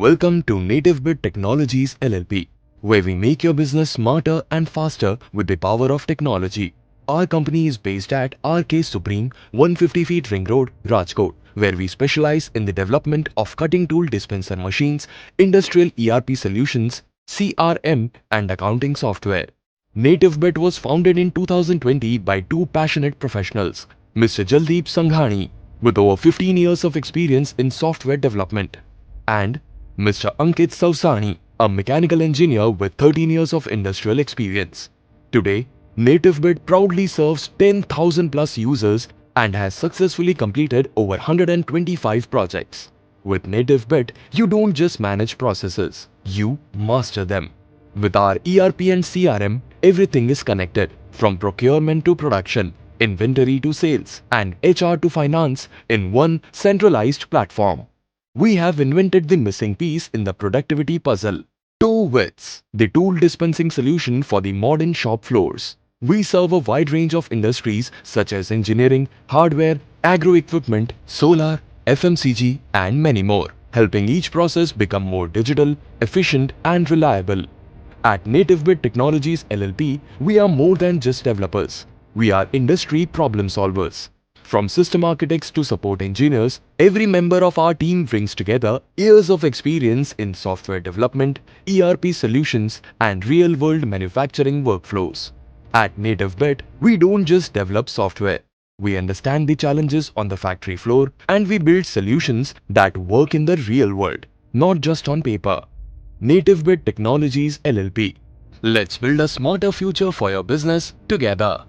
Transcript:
Welcome to Nativebit Technologies LLP, where we make your business smarter and faster with the power of technology. Our company is based at RK Supreme, 150 feet Ring Road, Rajkot, where we specialize in the development of cutting tool dispenser machines, industrial ERP solutions, CRM and accounting software. Nativebit was founded in 2020 by two passionate professionals, Mr. Jaldeep Sanghani, with over 15 years of experience in software development, and Mr. Ankit Sausani, a mechanical engineer with 13 years of industrial experience. Today, Nativebit proudly serves 10,000 plus users and has successfully completed over 125 projects. With Nativebit, you don't just manage processes, you master them. With our ERP and CRM, everything is connected, from procurement to production, inventory to sales, and HR to finance in one centralized platform. We have invented the missing piece in the productivity puzzle, TOWITZ, the tool dispensing solution for the modern shop floors. We serve a wide range of industries such as engineering, hardware, agro-equipment, solar, FMCG, and many more, helping each process become more digital, efficient, and reliable. At Nativebit Technologies LLP, we are more than just developers. We are industry problem solvers. From system architects to support engineers, every member of our team brings together years of experience in software development, ERP solutions, and real-world manufacturing workflows. At Nativebit, we don't just develop software. We understand the challenges on the factory floor and we build solutions that work in the real world, not just on paper. Nativebit Technologies LLP. Let's build a smarter future for your business together.